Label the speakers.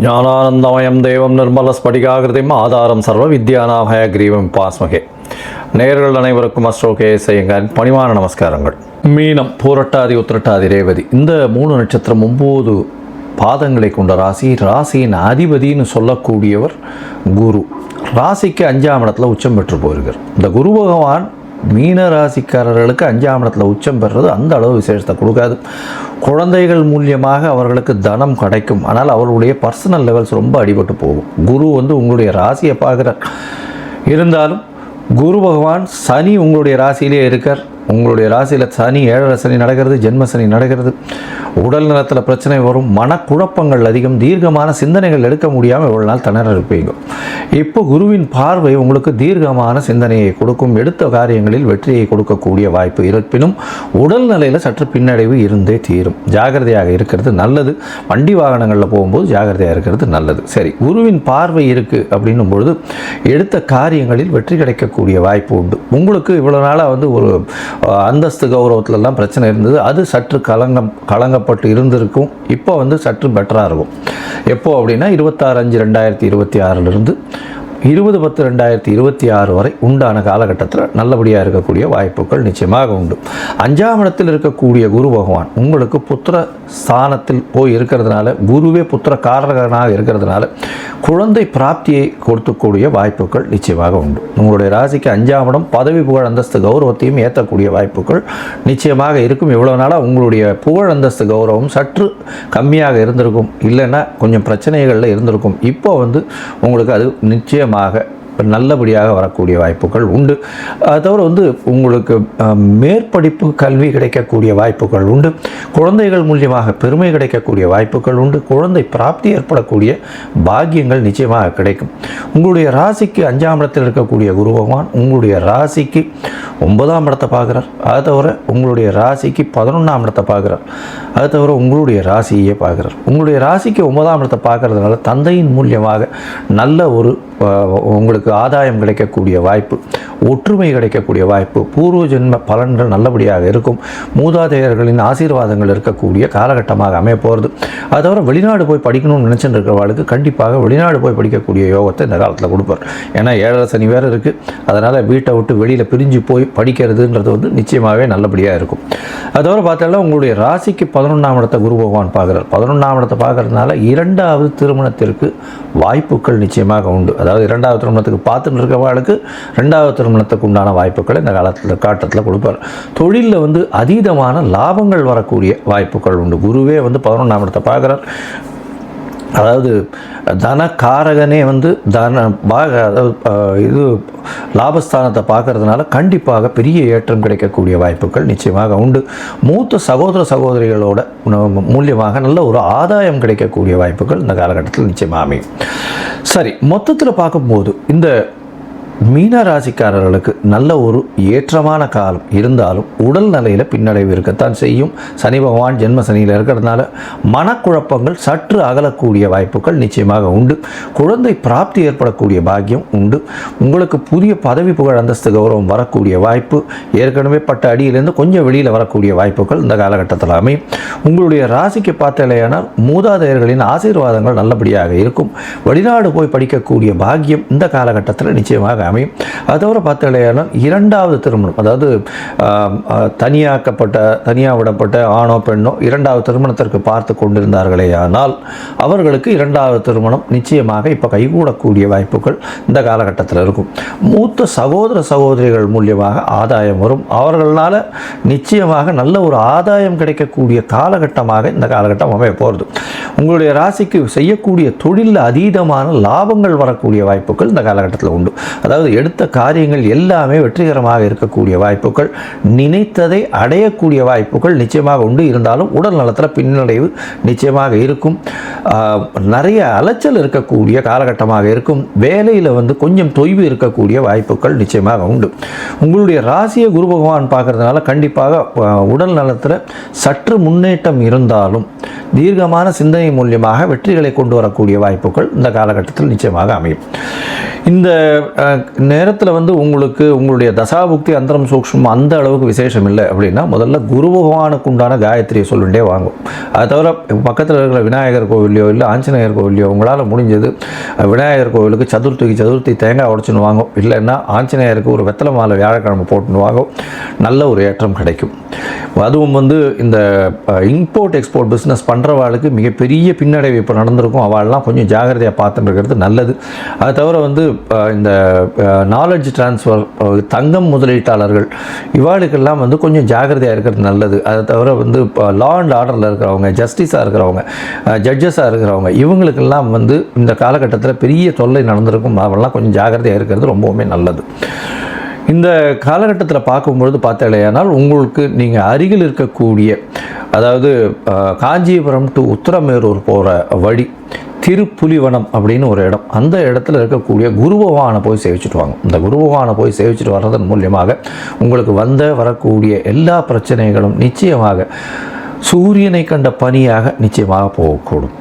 Speaker 1: ஞானானந்தமயம் தேவம் நிர்மலஸ்படிகாகிருதிம் ஆதாரம் சர்வ வித்யானாபய கிரீவம் பாஸ்மகே. நேயர்கள் அனைவருக்கும் அஸ்ட்ரோகே செய்யுங்கள் பணிவான நமஸ்காரங்கள். மீனம், பூரட்டாதி, உத்திரட்டாதி, ரேவதி இந்த 3 நட்சத்திரம் 9 பாதங்களை கொண்ட ராசி. ராசியின் அதிபதினு சொல்லக்கூடியவர் குரு. ராசிக்கு 5ஆம் இடத்துல உச்சம் பெற்று போயிருக்கார். இந்த குரு பகவான் மீன ராசிக்காரர்களுக்கு 5ஆம் இடத்துல உச்சம் பெறுறது அந்த அளவு விசேஷத்தை கொடுக்காது. குழந்தைகள் மூலியமாக அவர்களுக்கு தனம் கிடைக்கும். ஆனால் அவர்களுடைய பர்சனல் லெவல்ஸ் ரொம்ப அடிபட்டு போகும். குரு உங்களுடைய ராசியை பார்க்குறார். இருந்தாலும் குரு பகவான் சனி உங்களுடைய ராசியிலே இருக்கார். உங்களுடைய ராசியில் சனி 7.5 சனி நடக்கிறது, ஜென்ம சனி நடக்கிறது. உடல் நலத்தில் பிரச்சனை வரும், மனக்குழப்பங்கள் அதிகம், தீர்க்கமான சிந்தனைகள் எடுக்க முடியாமல் இவ்வளோ நாள் திணற இருப்பீங்க. இப்போ குருவின் பார்வை உங்களுக்கு தீர்க்கமான சிந்தனையை கொடுக்கும். எடுத்த காரியங்களில் வெற்றியை கொடுக்கக்கூடிய வாய்ப்பு இருப்பினும் உடல் நிலையில் சற்று பின்னடைவு இருந்தே தீரும். ஜாகிரதையாக இருக்கிறது நல்லது. வண்டி வாகனங்களில் போகும்போது ஜாகிரதையாக இருக்கிறது நல்லது. சரி, குருவின் பார்வை இருக்குது அப்படின்னும் பொழுது எடுத்த காரியங்களில் வெற்றி கிடைக்கக்கூடிய வாய்ப்பு உண்டு. உங்களுக்கு இவ்வளோ நாளாக ஒரு அந்தஸ்து கௌரவத்திலலாம் பிரச்சனை இருந்தது. அது சற்று கலங்கப்பட்டு இருந்திருக்கும். இப்போ சற்று பெட்டராக இருக்கும். எப்போ அப்படின்னா 26/5/2026 20/10/2026 வரை உண்டான காலகட்டத்தில் நல்லபடியாக இருக்கக்கூடிய வாய்ப்புகள் நிச்சயமாக உண்டு. 5ஆம் இடத்தில் இருக்கக்கூடிய குரு பகவான் உங்களுக்கு புத்திர ஸ்தானத்தில் போய் இருக்கிறதுனால, குருவே புத்திர காரகனாக இருக்கிறதுனால குழந்தை பிராப்தியை கொடுக்கக்கூடிய வாய்ப்புகள் நிச்சயமாக உண்டு. உங்களுடைய ராசிக்கு 5ஆம் இடம் பதவி, புகழ், அந்தஸ்து, கௌரவத்தையும் ஏற்றக்கூடிய வாய்ப்புகள் நிச்சயமாக இருக்கும். இவ்வளோ நாளாக உங்களுடைய புகழ், அந்தஸ்து, கௌரவம் சற்று கம்மியாக இருந்திருக்கும். இல்லைன்னா கொஞ்சம் பிரச்சனைகளில் இருந்திருக்கும். இப்போ உங்களுக்கு அது நிச்சயமாக நல்லபடியாக வரக்கூடிய வாய்ப்புகள் உண்டு. அது தவிர உங்களுக்கு மேற்படிப்பு கல்வி கிடைக்கக்கூடிய வாய்ப்புகள் உண்டு. குழந்தைகள் மூலியமாக பெருமை கிடைக்கக்கூடிய வாய்ப்புகள் உண்டு. குழந்தை பிராப்தி ஏற்படக்கூடிய பாக்கியங்கள் நிச்சயமாக கிடைக்கும். உங்களுடைய ராசிக்கு 5ஆம் இடத்தில் இருக்கக்கூடிய குரு பகவான் உங்களுடைய ராசிக்கு 9ஆம் இடத்தை பார்க்குறார். அது தவிர உங்களுடைய ராசிக்கு 11ஆம் இடத்தை பார்க்குறார். அது தவிர உங்களுடைய ராசியே பார்க்குறார். உங்களுடைய ராசிக்கு 9ஆம் இடத்தை பார்க்கறதுனால தந்தையின் மூலியமாக நல்ல உங்களுக்கு ஆதாயம் கிடைக்கக்கூடிய வாய்ப்பு, ஒற்றுமை கிடைக்கக்கூடிய வாய்ப்பு, பூர்வ ஜென்ம பலன்கள் நல்லபடியாக இருக்கும். மூதாதையர்களின் ஆசீர்வாதங்கள் இருக்கக்கூடிய காலகட்டமாக அமைய போகிறது. அது தவிர வெளிநாடு போய் படிக்கணும்னு நினச்சிட்டு இருக்கிறவர்களுக்கு கண்டிப்பாக வெளிநாடு போய் படிக்கக்கூடிய யோகத்தை இந்த காலத்தில் கொடுப்பார். ஏன்னா 7.5 சனி வேறு இருக்குது. அதனால் வீட்டை விட்டு வெளியில் பிரிஞ்சு போய் படிக்கிறதுன்றது நிச்சயமாகவே நல்லபடியாக இருக்கும். அது தவிர பார்த்தாலும் உங்களுடைய ராசிக்கு 11ஆம் இடத்தை குரு பகவான் பார்க்குறார். 11ஆம் இடத்தை பார்க்கறதுனால 2வது திருமணத்திற்கு வாய்ப்புகள் நிச்சயமாக உண்டு. அதாவது 2வது திருமணத்துக்கு பார்த்துட்டு இருக்கிறவர்களுக்கு 2வது திருமணத்துக்கு உண்டான வாய்ப்புகளை இந்த காலத்தில் கொடுப்பார். தொழிலில் அதீதமான லாபங்கள் வரக்கூடிய வாய்ப்புகள் உண்டு. குருவே 11ஆம் இடத்தை பார்க்குறார். அதாவது தனக்காரகனே லாபஸ்தானத்தை பார்க்கறதுனால கண்டிப்பாக பெரிய ஏற்றம் கிடைக்கக்கூடிய வாய்ப்புகள் நிச்சயமாக உண்டு. மூத்த சகோதர சகோதரிகளோட மூலியமாக நல்ல ஒரு ஆதாயம் கிடைக்கக்கூடிய வாய்ப்புகள் இந்த காலகட்டத்தில் நிச்சயமாக அமையும். சரி, மொத்தத்தில் பார்க்கும்போது இந்த மீன ராசிக்காரர்களுக்கு நல்ல ஒரு ஏற்றமான காலம் இருந்தாலும் உடல் நிலையில் பின்னடைவு இருக்கத்தான் செய்யும். சனி பகவான் ஜென்ம சனியில் இருக்கிறதுனால மனக்குழப்பங்கள் சற்று அகலக்கூடிய வாய்ப்புகள் நிச்சயமாக உண்டு. குழந்தை பிராப்தி ஏற்படக்கூடிய பாக்கியம் உண்டு. உங்களுக்கு புதிய பதவி, புகழ், அந்தஸ்து, கௌரவம் வரக்கூடிய வாய்ப்பு, ஏற்கனவே பட்ட அடியிலேருந்து கொஞ்சம் வெளியில் வரக்கூடிய வாய்ப்புகள் இந்த காலகட்டத்தில் அமையும். உங்களுடைய ராசிக்கு பார்த்தலையானால் மூதாதையர்களின் ஆசீர்வாதங்கள் நல்லபடியாக இருக்கும். வெளிநாடு போய் படிக்கக்கூடிய பாக்கியம் இந்த காலகட்டத்தில் நிச்சயமாக அமையும். அது தவிர பார்த்தலையானால் 2வது திருமணம், அதாவது தனியாக விடப்பட்ட ஆணோ பெண்ணோ 2வது திருமணத்திற்கு பார்த்து கொண்டிருந்தார்களே ஆனால் அவர்களுக்கு 2வது திருமணம் நிச்சயமாக இப்போ கைகூடக்கூடிய வாய்ப்புகள் இந்த காலகட்டத்தில் இருக்கும். மூத்த சகோதர சகோதரிகள் மூலியமாக ஆதாயம் வரும். அவர்களால் நிச்சயமாக நல்ல ஒரு ஆதாயம் கிடைக்கக்கூடிய காலகட்டமாக இந்த காலகட்டம் அமைய போகிறது. உங்களுடைய ராசிக்கு செய்யக்கூடிய தொழிலில் அதீதமான லாபங்கள் வரக்கூடிய வாய்ப்புகள் இந்த காலகட்டத்தில் உண்டு. அதாவது எடுத்த காரியங்கள் எல்லாமே வெற்றிகரமாக இருக்கக்கூடிய வாய்ப்புகள், நினைத்ததை அடையக்கூடிய வாய்ப்புகள் நிச்சயமாக உண்டு. இருந்தாலும் உடல் நலத்தில் பின்னடைவு நிச்சயமாக இருக்கும். நிறைய அலைச்சல் இருக்கக்கூடிய காலகட்டமாக இருக்கும். வேலையில் கொஞ்சம் தொய்வு இருக்கக்கூடிய வாய்ப்புகள் நிச்சயமாக உண்டு. உங்களுடைய ராசியை குரு பகவான் பார்க்கறதுனால கண்டிப்பாக உடல் நலத்தில் சற்று முன்னேற்றம் இருந்தாலும் தீர்க்கமான சிந்தனை மூலியமாக வெற்றிகளை கொண்டு வரக்கூடிய வாய்ப்புகள் இந்த காலகட்டத்தில் நிச்சயமாக அமையும். இந்த நேரத்தில் வந்து உங்களுக்கு உங்களுடைய தசாபுக்தி அந்தரம் சூக்ஷ்மம் அந்த அளவுக்கு விசேஷம் இல்லை அப்படின்னா முதல்ல குரு பகவானுக்கு உண்டான காயத்ரியை சொல்லிகிட்டே வாங்கும். அது தவிர பக்கத்தில் இருக்கிற விநாயகர் கோவிலையோ இல்லை ஆஞ்சநேயர் கோவிலையோ உங்களால் முடிஞ்சது விநாயகர் கோவிலுக்கு சதுர்த்தி தேங்காய் உடச்சுன்னு வாங்கும், இல்லைன்னா ஆஞ்சநேயருக்கு ஒரு வெத்தலை மாலை வியாழக்கிழமை போட்டுன்னு வாங்கும். நல்ல ஒரு ஏற்றம் கிடைக்கும். அதுவும் வந்து இந்த இம்போர்ட் எக்ஸ்போர்ட் பிஸ்னஸ் பண்ணுறவாளுக்கு மிகப்பெரிய பின்னடைவு இப்போ நடந்திருக்கும். அவள்லாம் கொஞ்சம் ஜாகிரதையாக பார்த்துட்டு இருக்கிறது நல்லது. அது தவிர வந்து இந்த நாலெட்ஜ் ட்ரான்ஸ்ஃபர், தங்கம் முதலீட்டாளர்கள் இவாளுக்கெல்லாம் வந்து கொஞ்சம் ஜாகிரதையாக இருக்கிறது நல்லது. அதை தவிர வந்து லா அண்ட் ஆர்டரில் இருக்கிறவங்க, ஜஸ்டிஸாக இருக்கிறவங்க, ஜட்ஜஸாக இருக்கிறவங்க இவங்களுக்கெல்லாம் வந்து இந்த காலகட்டத்தில் பெரிய தொல்லை நடந்திருக்கும். அவெல்லாம் கொஞ்சம் ஜாகிரதையாக இருக்கிறது ரொம்பவுமே நல்லது. இந்த காலகட்டத்தில் பார்க்கும்பொழுது பார்த்தாலேயானால் உங்களுக்கு நீங்கள் அருகில் இருக்கக்கூடிய, அதாவது காஞ்சிபுரம் டு உத்தரமேரூர் போகிற வழி திருப்புலிவனம் அப்படின்னு ஒரு இடம், அந்த இடத்துல இருக்கக்கூடிய குரு பகவானை போய் சேவிச்சுட்டு வாங்க. இந்த குரு பகவானை போய் சேவிச்சுட்டு வர்றதன் மூலியமாக உங்களுக்கு வரக்கூடிய எல்லா பிரச்சனைகளும் நிச்சயமாக சூரியனை கண்ட பனியாக நிச்சயமாக போகக்கூடும்.